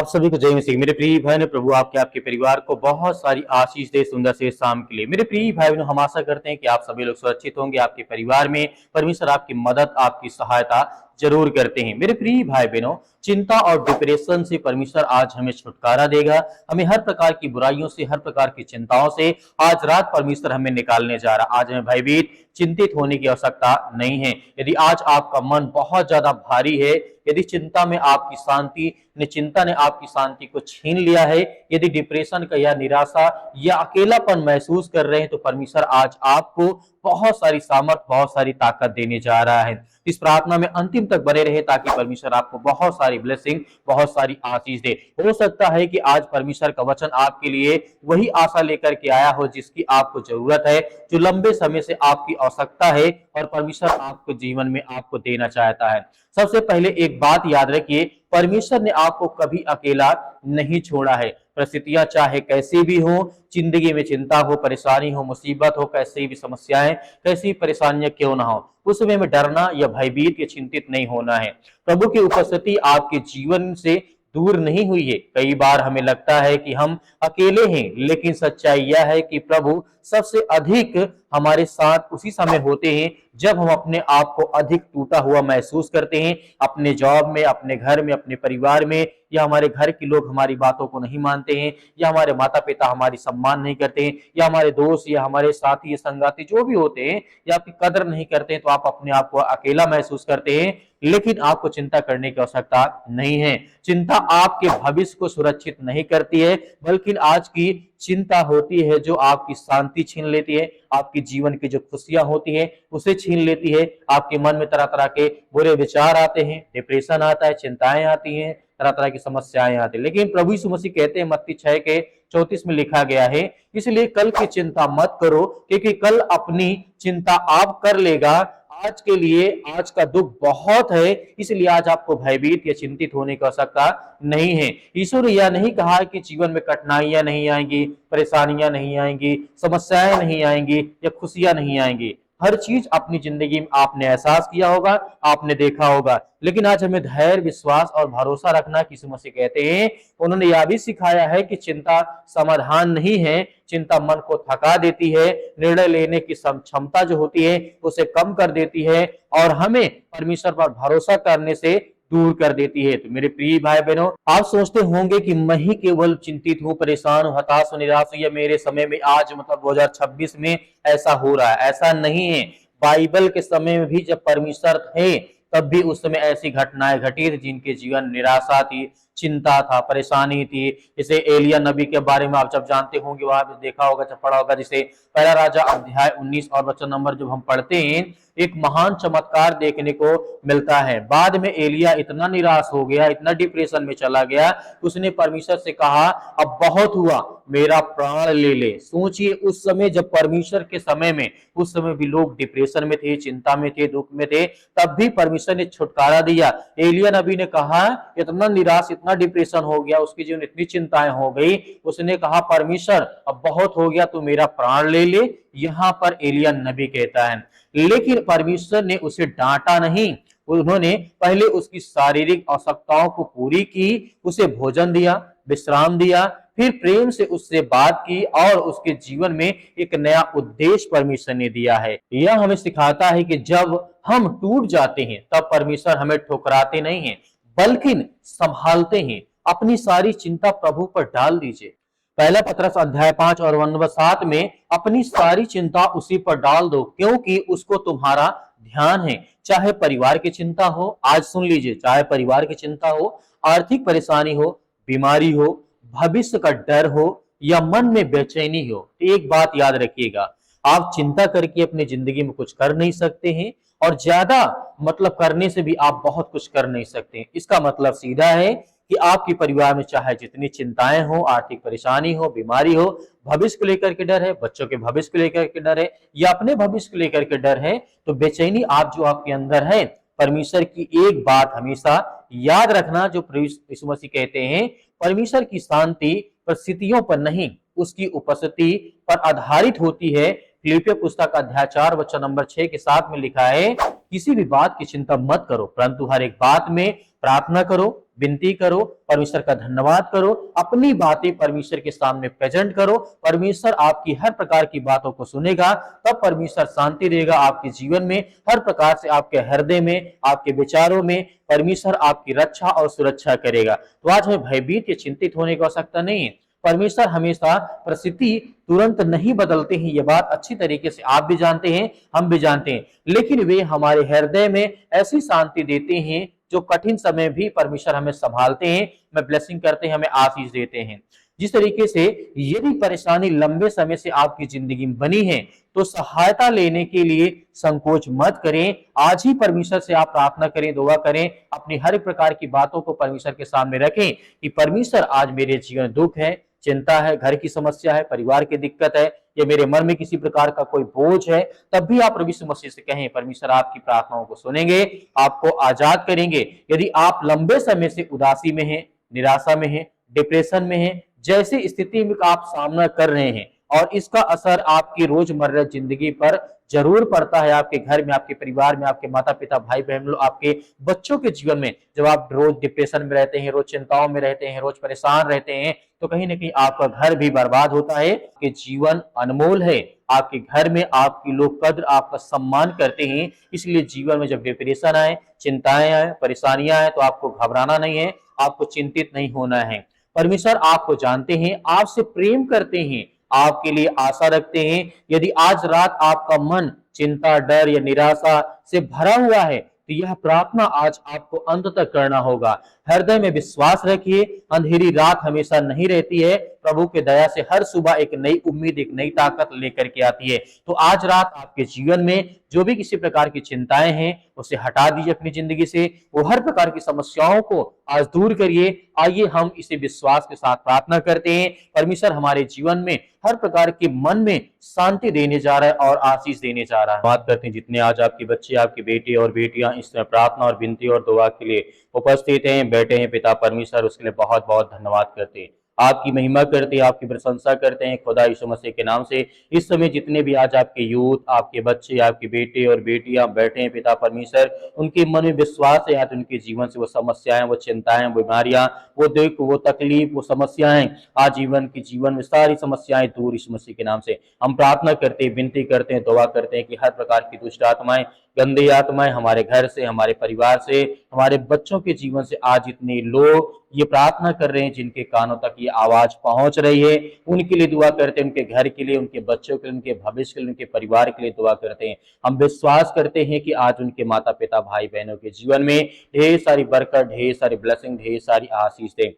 आप सभी को जय मसीह। मेरे प्रिय भाई ने प्रभु आपके आपके परिवार को बहुत सारी आशीष दे सुंदर से शाम के लिए। मेरे प्रिय भाई बहनों, हम आशा करते हैं कि आप सभी लोग सुरक्षित होंगे। आपके परिवार में परमेश्वर आपकी मदद आपकी सहायता जरूर करते हैं। मेरे प्रिय भाई बहनों, चिंता और डिप्रेशन से परमेश्वर आज हमें छुटकारा देगा। हमें हर प्रकार की बुराइयों से, हर प्रकार की चिंताओं से आज रात परमेश्वर हमें निकालने जा रहा। आज हमें भयभीत चिंतित होने की आवश्यकता नहीं है। यदि आज आपका मन बहुत ज्यादा भारी है, यदि चिंता में आपकी शांति ने चिंता ने आपकी शांति को छीन लिया है, यदि डिप्रेशन का या निराशा या अकेलापन महसूस कर रहे हैं, तो परमेश्वर आज आपको बहुत सारी सामर्थ, बहुत सारी ताकत देने जा रहा है। इस प्रार्थना में अंतिम तक बने रहे ताकि परमेश्वर आपको बहुत सारी ब्लेसिंग, बहुत सारी आशीष दे। हो सकता है कि आज परमेश्वर का वचन आपके लिए वही आशा लेकर के आया हो जिसकी आपको जरूरत है, जो लंबे समय से आपकी आवश्यकता है और परमेश्वर आपको जीवन में आपको देना चाहता है। सबसे पहले एक बात याद रखिए, परमेश्वर ने आपको कभी अकेला नहीं छोड़ा है। परिस्थितियां चाहे कैसी भी हो, जिंदगी में चिंता हो, परेशानी हो, मुसीबत हो, कैसी भी समस्याएं, कैसी परेशानियां क्यों ना हो, उस समय में डरना या भयभीत या चिंतित नहीं होना है। प्रभु की उपस्थिति आपके जीवन से दूर नहीं हुई है। कई बार हमें लगता है कि हम अकेले हैं, लेकिन सच्चाई यह है कि प्रभु सबसे अधिक हमारे साथ उसी समय होते हैं जब हम अपने आप को अधिक टूटा हुआ महसूस करते हैं। अपने जॉब में, अपने घर में, अपने परिवार में, या हमारे घर के लोग हमारी बातों को नहीं मानते हैं, या हमारे माता पिता हमारी सम्मान नहीं करते हैं, या हमारे दोस्त या हमारे साथी या संगाती जो भी होते हैं या आपकी कदर नहीं करते हैं, तो आप अपने आप को अकेला महसूस करते हैं। लेकिन आपको चिंता करने की आवश्यकता नहीं है। चिंता आपके भविष्य को सुरक्षित नहीं करती है, बल्कि आज की चिंता होती है जो आपकी शांति छीन लेती है, आपके जीवन की जो खुशियां होती है उसे छीन लेती है। आपके मन में तरह तरह के बुरे विचार आते हैं, डिप्रेशन आता है, चिंताएं आती हैं, तरह तरह की समस्याएं आती है। लेकिन प्रभु यीशु मसीह कहते हैं, मत्ती 6:34 में लिखा गया है, इसलिए कल की चिंता मत करो, क्योंकि कल अपनी चिंता आप कर लेगा। आज के लिए आज का दुख बहुत है, इसलिए आज आपको भयभीत या चिंतित होने की आवश्यकता नहीं है। ईश्वर ने यह नहीं कहा कि जीवन में कठिनाइयां नहीं आएंगी, परेशानियां नहीं आएंगी, समस्याएं नहीं आएंगी या खुशियां नहीं आएंगी। हर चीज अपनी जिंदगी में आपने एहसास किया होगा, आपने देखा होगा। लेकिन आज हमें धैर्य, विश्वास और भरोसा रखना कि यीशु मसीह कहते हैं, उन्होंने यह भी सिखाया है कि चिंता समाधान नहीं है। चिंता मन को थका देती है, निर्णय लेने की क्षमता जो होती है उसे कम कर देती है और हमें परमेश्वर पर भरोसा करने से दूर कर देती है। तो मेरे प्रिय भाई बहनों, आप सोचते होंगे कि मैं ही केवल चिंतित हूं, परेशान हूं, हताश हूं, निराश हूं, या मेरे समय में आज मतलब 2026 में ऐसा हो रहा है। ऐसा नहीं है। बाइबल के समय में भी जब परमेश्वर थे तब भी उस समय ऐसी घटनाएं घटी थी जिनके जीवन निराशा थी, चिंता था, परेशानी थी। जैसे एलिया नबी के बारे में आप जब जानते होंगे, वहां पे देखा होगा, जब पढ़ा होगा, जिसे पहला राजा अध्याय 19 और वचन नंबर जब हम पढ़ते हैं, एक महान चमत्कार देखने को मिलता है। बाद में एलिया इतना निराश हो गया, इतना डिप्रेशन में चला गया, उसने परमेश्वर से कहा, अब बहुत हुआ, मेरा प्राण ले ले। सोचिए, उस समय जब परमेश्वर के समय में, उस समय भी लोग डिप्रेशन में थे, चिंता में थे, दुख में थे, तब भी परमेश्वर ने छुटकारा दिया। एलिया नबी ने कहा, इतना निराश, इतना डिप्रेशन हो गया, उसके जीवन इतनी चिंताएं हो गई, उसने कहा, परमेश्वर अब बहुत हो गया, तू मेरा प्राण ले ले। यहां पर एलिया नबी कहता है, लेकिन परमेश्वर ने उसे डांटा नहीं। उन्होंने पहले उसकी शारीरिक आवश्यकताओं को पूरी की, उसे भोजन दिया, विश्राम दिया, फिर प्रेम से उससे बात की और उसके जीवन में एक नया उद्देश्य परमेश्वर ने दिया है। यह हमें सिखाता है कि जब हम टूट जाते हैं तब परमेश्वर हमें ठुकराते नहीं हैं, बल्कि संभालते हैं। अपनी सारी चिंता प्रभु पर डाल दीजिए। पहला पत्रस अध्याय 5 और 7 में, अपनी सारी चिंता उसी पर डाल दो, क्योंकि उसको तुम्हारा ध्यान है। चाहे परिवार की चिंता हो, आज सुन लीजिए, चाहे परिवार की चिंता हो, आर्थिक परेशानी हो, बीमारी हो, भविष्य का डर हो या मन में बेचैनी हो, एक बात याद रखिएगा, आप चिंता करके अपनी जिंदगी में कुछ कर नहीं सकते हैं, और ज्यादा मतलब करने से भी आप बहुत कुछ कर नहीं सकते हैं। इसका मतलब सीधा है कि आपके परिवार में चाहे जितनी चिंताएं हो, आर्थिक परेशानी हो, बीमारी हो, भविष्य को लेकर के डर है, बच्चों के भविष्य को लेकर के डर है, या अपने भविष्य को लेकर के डर है, तो बेचैनी आप जो आपके अंदर है, परमेश्वर की एक बात हमेशा याद रखना, जो यीशु मसीह कहते हैं, परमेश्वर की शांति परिस्थितियों पर नहीं, उसकी उपस्थिति पर आधारित होती है। फिलिपियों पुस्तक अध्याय 4 वचन नंबर 6 के 7 में लिखा है, किसी भी बात की चिंता मत करो, परंतु हर एक बात में प्रार्थना करो, विनती करो, परमेश्वर का धन्यवाद करो, अपनी बातें परमेश्वर के सामने प्रेजेंट करो। परमेश्वर आपकी हर प्रकार की बातों को सुनेगा, तब परमेश्वर शांति देगा आपके जीवन में। हर प्रकार से आपके हृदय में, आपके विचारों में परमेश्वर आपकी रक्षा और सुरक्षा करेगा। तो आज हमें भयभीत या चिंतित होने की आवश्यकता नहीं है। परमेश्वर हमेशा परिस्थिति तुरंत नहीं बदलते हैं, ये बात अच्छी तरीके से आप भी जानते हैं, हम भी जानते हैं, लेकिन वे हमारे हृदय में ऐसी शांति देते हैं जो कठिन समय भी परमेश्वर हमें संभालते हैं, हमें ब्लेसिंग करते हैं, हमें आशीष देते हैं। जिस तरीके से यदि परेशानी लंबे समय से आपकी जिंदगी में बनी है तो सहायता लेने के लिए संकोच मत करें। आज ही परमेश्वर से आप प्रार्थना करें, दुआ करें, अपनी हर प्रकार की बातों को परमेश्वर के सामने रखें कि परमेश्वर आज मेरे जीवन में दुख है, चिंता है, घर की समस्या है, परिवार की दिक्कत है, या मेरे मन में किसी प्रकार का कोई बोझ है, तब भी आप प्रभु यीशु मसीह से कहें, परमेश्वर आपकी प्रार्थनाओं को सुनेंगे, आपको आजाद करेंगे। यदि आप लंबे समय से उदासी में हैं, निराशा में हैं, डिप्रेशन में हैं, जैसी स्थिति में आप सामना कर रहे हैं और इसका असर आपकी रोजमर्रा जिंदगी पर जरूर पड़ता है, आपके घर में, आपके परिवार में, आपके माता पिता, भाई बहन, आपके बच्चों के जीवन में, जब आप रोज डिप्रेशन में रहते हैं, रोज चिंताओं में रहते हैं, रोज परेशान रहते हैं, तो कहीं ना कहीं आपका घर भी बर्बाद होता है। आपके जीवन अनमोल है, आपके घर में आपकी लोग कद्र, आपका सम्मान करते हैं, इसलिए जीवन में जब डिप्रेशन आए, चिंताएं आए, परेशानियां आए, तो आपको घबराना नहीं है, आपको चिंतित नहीं होना है। परमेश्वर आपको जानते हैं, आपसे प्रेम करते हैं, आपके लिए आशा रखते हैं। यदि आज रात आपका मन चिंता, डर या निराशा से भरा हुआ है तो यह प्रार्थना आज आपको अंत तक करना होगा। हृदय में विश्वास रखिए, अंधेरी रात हमेशा नहीं रहती है, प्रभु के दया से हर सुबह एक नई उम्मीद, एक नई ताकत लेकर के आती है। तो आज रात आपके जीवन में जो भी किसी प्रकार की चिंताएं हैं उसे हटा दीजिए अपनी जिंदगी से, वो हर प्रकार की समस्याओं को आज दूर करिए। आइए हम इसे विश्वास के साथ प्रार्थना करते हैं। परमेश्वर हमारे जीवन में हर प्रकार के मन में शांति देने जा रहा है और आशीष देने जा रहा है। बात करते हैं जितने आज आपके बच्चे, आपके बेटे और बेटियां इस प्रार्थना और विनती और दुआ के लिए उपस्थित हैं, बैठे हैं, पिता परमेश्वर उसके लिए बहुत बहुत धन्यवाद करते हैं, आपकी महिमा करते हैं, आपकी प्रशंसा करते हैं खुदा यीशु मसीह के नाम से। इस समय जितने भी आज आपके यूथ, आपके बच्चे, आपके बेटे और बेटियां बैठे हैं पिता परमेश्वर, उनके मन में विश्वास है आज उनके जीवन से वो समस्याएं, वो चिंताएं, बीमारियां, वो दुख, वो तकलीफ, वो समस्याएं, आज जीवन में सारी समस्याएं दूर यीशु मसीह के नाम से हम प्रार्थना करते हैं, विनती करते हैं, दुआ करते हैं कि हर प्रकार की दुष्ट आत्माएं, गंदी आत्माएं हमारे घर से, हमारे परिवार से, हमारे बच्चों के जीवन से, आज इतने लोग ये प्रार्थना कर रहे हैं जिनके कानों तक ये आवाज पहुंच रही है, उनके लिए दुआ करते हैं, उनके घर के लिए, उनके बच्चों के लिए, उनके भविष्य के लिए, उनके परिवार के लिए दुआ करते हैं। हम विश्वास करते हैं कि आज उनके माता पिता, भाई बहनों के जीवन में ढेर सारी बरकत, ढेर सारी ब्लेसिंग, ढेर सारी आशीष दे।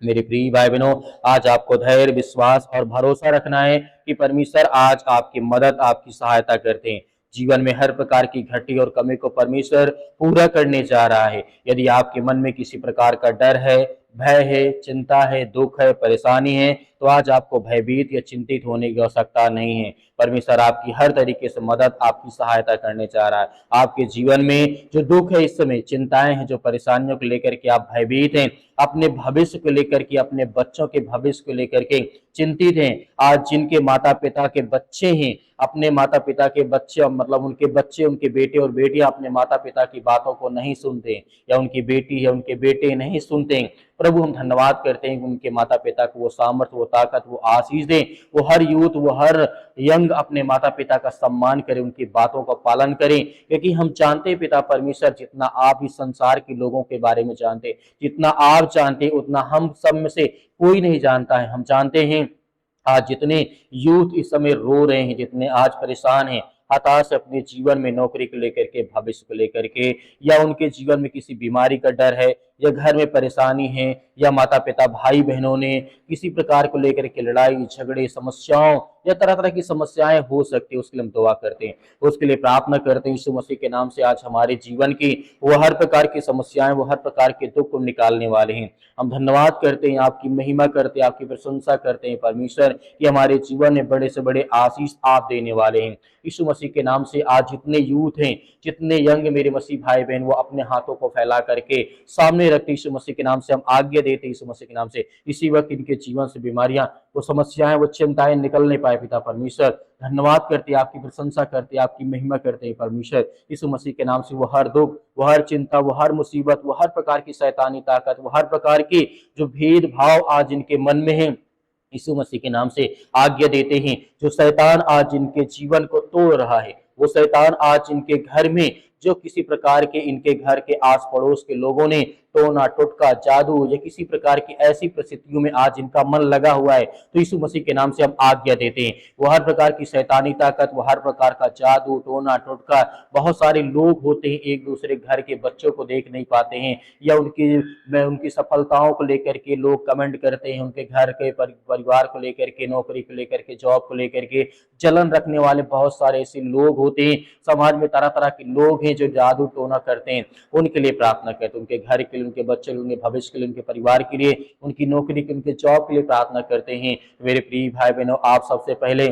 मेरे प्रिय भाई बहनों, आज आपको धैर्य, विश्वास और भरोसा रखना है कि परमेश्वर आज आपकी मदद, आपकी सहायता करते हैं। जीवन में हर प्रकार की घटी और कमी को परमेश्वर पूरा करने जा रहा है। यदि आपके मन में किसी प्रकार का डर है, भय है, चिंता है, दुख है, परेशानी है, तो आज आपको भयभीत या चिंतित होने की आवश्यकता नहीं है। परमेश्वर आपकी हर तरीके से मदद, आपकी सहायता करने जा रहा है। आपके जीवन में जो दुख है, इस समय चिंताएं हैं, जो परेशानियों को लेकर के आप भयभीत हैं, अपने भविष्य को लेकर के, अपने बच्चों के भविष्य को लेकर के चिंतित हैं, आज जिनके माता पिता के बच्चे हैं, अपने माता पिता के बच्चे, मतलब उनके बच्चे, उनके बेटे और बेटियां अपने माता पिता की बातों को नहीं सुनते, या उनकी बेटी या उनके बेटे नहीं सुनते, प्रभु हम धन्यवाद करते हैं कि उनके माता पिता को वो सामर्थ्य, वो ताकत, वो आशीष दे, वो हर यूथ, वो हर यंग अपने माता पिता का सम्मान करे, उनकी बातों का पालन करें। क्योंकि हम जानते हैं पिता परमेश्वर, जितना आप इस संसार के लोगों के बारे में जानते, जितना आप जानते, उतना हम सब में से कोई नहीं जानता है। हम जानते हैं आज जितने यूथ इस समय रो रहे हैं, जितने आज परेशान हैं, हताश अपने जीवन में, नौकरी को लेकर के, भविष्य को लेकर के, या उनके जीवन में किसी बीमारी का डर है, या घर में परेशानी है, या माता पिता, भाई बहनों ने किसी प्रकार को लेकर के लड़ाई झगड़े, समस्याओं या तरह तरह की समस्याएं हो सकती है, उसके लिए हम दुआ करते हैं, उसके लिए प्रार्थना करते हैं। यीशु मसीह के नाम से आज हमारे जीवन की वो हर प्रकार की समस्याएं, वो हर प्रकार के दुख को निकालने वाले हैं। हम धन्यवाद करते हैं, आपकी महिमा करते हैं, आपकी प्रशंसा करते हैं परमेश्वर कि हमारे जीवन में बड़े से बड़े आशीष आप देने वाले हैं। यीशु मसीह के नाम से आज जितने यूथ हैं, जितने यंग मेरे मसीह भाई बहन, वो अपने हाथों को फैला करके सामने रखते यीशु मसीह के नाम से हम आज्ञा देते यीशु मसीह के नाम से इसी वक्त इनके जीवन से बीमारियां, वो समस्याएं, वो चिंताएं निकल नहीं पाए पिता परमेश्वर। धन्यवाद करते, आपकी प्रशंसा करते, आपकी महिमा करते हैं परमेश्वर। यीशु मसीह के नाम से वो हर दुख, वो हर चिंता, वो हर मुसीबत, वो हर प्रकार की शैतानी ताकत, वो हर प्रकार की जो भेदभाव आज इनके मन में है, यीशु मसीह के नाम से आज्ञा देते हैं। जो शैतान आज इनके जीवन को तोड़ रहा है, वो शैतान आज इनके घर में जो किसी प्रकार के इनके घर के आस पड़ोस के लोगों ने टोना टोटका जादू या किसी प्रकार की ऐसी परिस्थितियों में आज इनका मन लगा हुआ है, तो यीशु मसीह के नाम से हम आज्ञा देते हैं। वो हर प्रकार की शैतानी ताकत, वो हर प्रकार का जादू टोना टोटका, बहुत सारे लोग होते हैं एक दूसरे घर के बच्चों को देख नहीं पाते हैं या उनकी सफलताओं को लेकर के लोग कमेंट करते हैं, उनके घर के परिवार को लेकर के, नौकरी को लेकर के, जॉब को लेकर के जलन रखने वाले बहुत सारे ऐसे लोग होते हैं। समाज में तरह तरह के लोग हैं जो जादू टोना करते हैं, उनके लिए प्रार्थना करते हैं, उनके घर के लिए, उनके बच्चे के लिए, उनके भविष्य के लिए, उनके परिवार के लिए, उनकी नौकरी के, उनके जॉब के लिए प्रार्थना करते हैं। मेरे प्रिय भाई बहनों, आप सबसे पहले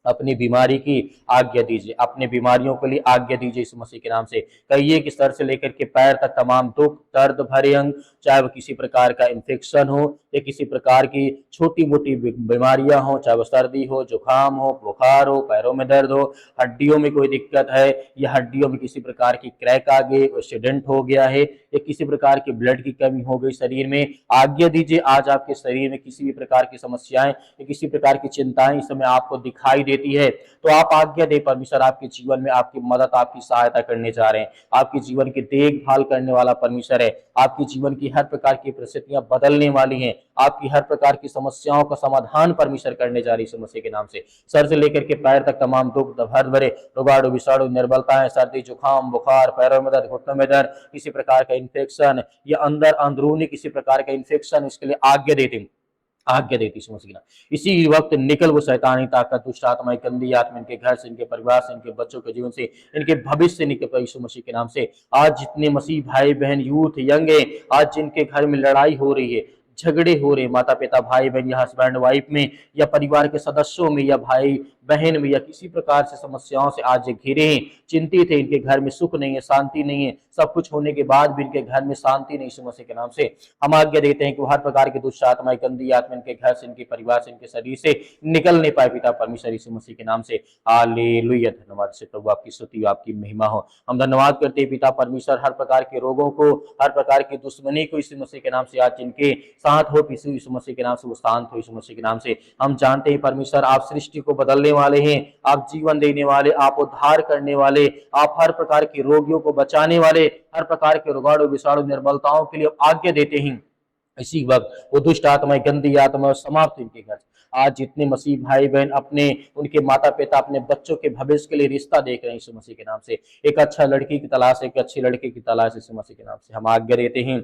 अपनी बीमारी की आज्ञा दीजिए, अपने बीमारियों के लिए आज्ञा दीजिए यीशु मसीह के नाम से। कहिए कि सर से लेकर के पैर तक तमाम दुख दर्द भरे अंग, चाहे वो किसी प्रकार का इन्फेक्शन हो या किसी प्रकार की छोटी मोटी बीमारियां हो, चाहे वो सर्दी हो, जुकाम हो, बुखार हो, पैरों में दर्द हो, हड्डियों में कोई दिक्कत है या हड्डियों में किसी प्रकार की क्रैक आ गई, एक्सीडेंट हो गया है या किसी प्रकार की ब्लड की कमी हो गई शरीर में, आज्ञा दीजिए आज आपके शरीर में किसी भी प्रकार की समस्याएं या किसी प्रकार की चिंताएं इस समय आपको दिखाई देती है, तो आप आज्ञा दे परमेश्वर आपके जीवन में आपकी मदद, आपकी सहायता करने जा रहे हैं। आपके जीवन की देखभाल करने वाला परमेश्वर है। आपकी जीवन की हर प्रकार की परिस्थितियां बदलने वाली हैं। आपकी हर प्रकार की समस्याओं का समाधान परमेश्वर करने जा रही है यीशु मसीह के नाम से। सर से लेकर के पैर तक तमाम दुख भर भरे रोगाणु विषाणु निर्बलताएं, सर्दी जुकाम बुखार, पैरों में दर्द, घुटनों में दर्द, किसी प्रकार का इन्फेक्शन या अंदर अंदरूनी किसी प्रकार का इन्फेक्शन, इसके लिए आज्ञा देती यीशु मसीह के नाम। इसी वक्त निकल वो शैतानी ताकत, दुष्ट आत्मा, गंदी आत्मा इनके घर से, इनके परिवार से, इनके बच्चों के जीवन से, इनके भविष्य से निकल यीशु मसीह के नाम से। आज जितने मसीह भाई बहन यूथ यंग है, आज जिनके घर में लड़ाई हो रही है, झगड़े हो रहे, माता पिता भाई बहन या हस्बैंड वाइफ में या परिवार के सदस्यों में या भाई बहन में या किसी प्रकार से समस्याओं से आज घिरे हैं, चिंतित है, इनके घर में सुख नहीं है, शांति नहीं है, सब कुछ होने के बाद भी इनके घर में शांति नहीं, यीशु मसीह के नाम से हम आज्ञा देते हैं कि हर प्रकार की दुष्ट आत्मा, गंदी आत्मा इनके घर से, इनके परिवार से, इनके शरीर से निकल नहीं पाए पिता परमेश्वर यीशु मसीह के नाम से। हालेलुया, धन्यवाद से प्रभु, आपकी स्तुति आपकी महिमा हो। हम धन्यवाद करते हैं पिता परमेश्वर, हर प्रकार के रोगों को, हर प्रकार की दुश्मनी को यीशु मसीह के नाम से आज जिनके साथ हो यीशु मसीह के नाम से वो शांत हो यीशु मसीह के नाम से। हम जानते हैं परमेश्वर आप सृष्टि को बदलने वाले हैं, आप जीवन देने वाले, आप उद्धार करने वाले, आप हर प्रकार के रोगियों को बचाने वाले, हर प्रकार के रोगाणु विषाणु निर्बलताओं के लिए आज्ञा देते हैं। इसी वक्त वो दुष्ट आत्मा, गंदी आत्मा समाप्त इनके घर। आज जितने मसीह भाई बहन अपने, उनके माता पिता अपने बच्चों के भविष्य के लिए रिश्ता देख रहे हैं यीशु मसीह के नाम से, एक अच्छा लड़की की तलाश, एक अच्छी लड़के की तलाश यीशु मसीह के नाम से हम आज्ञा देते हैं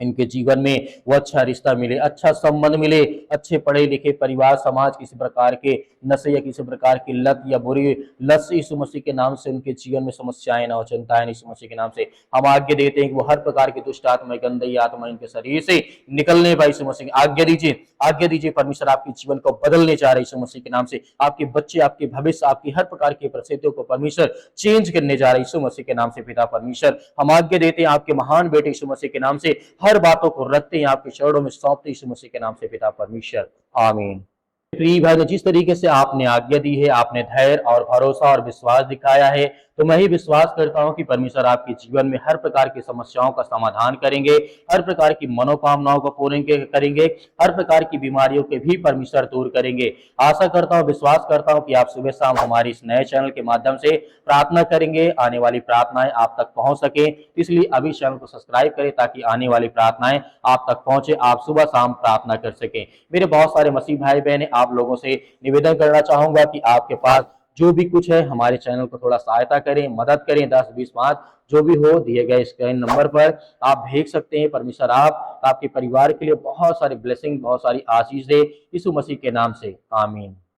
इनके जीवन में वो अच्छा रिश्ता मिले, अच्छा संबंध मिले, अच्छे पढ़े लिखे परिवार समाज, किसी प्रकार के नशे या किसी प्रकार की लत या बुरी लत से यीशु मसीह के नाम से उनके जीवन में समस्याएं ना हो, चिंताएं यीशु मसीह के नाम से हम आज्ञा देते हैं कि वो हर प्रकार की दुष्ट आत्मा, गंदी आत्मा इनके शरीर से निकलने पाए यीशु मसीह आज्ञा दीजिए परमेश्वर आपके जीवन को बदलने जा रहे यीशु मसीह के नाम से। आपके बच्चे, आपके भविष्य, आपकी हर प्रकार की परिस्थितियों को परमेश्वर चेंज करने जा रहे यीशु मसीह के नाम से पिता परमेश्वर। हम आज्ञा देते हैं आपके महान बेटे यीशु मसीह के नाम से, हर बातों को रखते हैं आपके चरणों में सौंपते यीशु मसीह के नाम से पिता परमेश्वर, आमीन। प्रिय भाई, जिस तरीके से आपने आज्ञा दी है, आपने धैर्य और भरोसा और विश्वास दिखाया है, तो मैं ही विश्वास करता हूं कि परमेश्वर आपके जीवन में हर प्रकार की समस्याओं का समाधान करेंगे, हर प्रकार की मनोकामनाओं को पूर्ण करेंगे, हर प्रकार की बीमारियों के भी परमेश्वर दूर करेंगे। आशा करता हूं, विश्वास करता हूं कि आप सुबह शाम हमारे इस नए चैनल के माध्यम से प्रार्थना करेंगे, आने वाली प्रार्थनाएं आप तक पहुंच सके। इसलिए अभी चैनल को सब्सक्राइब करें ताकि आने वाली प्रार्थनाएं आप तक पहुंचे, आप सुबह शाम प्रार्थना कर सकें। मेरे बहुत सारे मसीह भाई बहन, आप लोगों से निवेदन करना चाहूंगा कि आपके पास जो भी कुछ है हमारे चैनल को थोड़ा सहायता करें, मदद करें, 10, 20, 5 जो भी हो दिए गए स्क्रीन नंबर पर आप भेज सकते हैं। परमेश्वर आप आपके परिवार के लिए बहुत सारी ब्लेसिंग, बहुत सारी आशीष दे यीशु मसीह के नाम से, आमीन।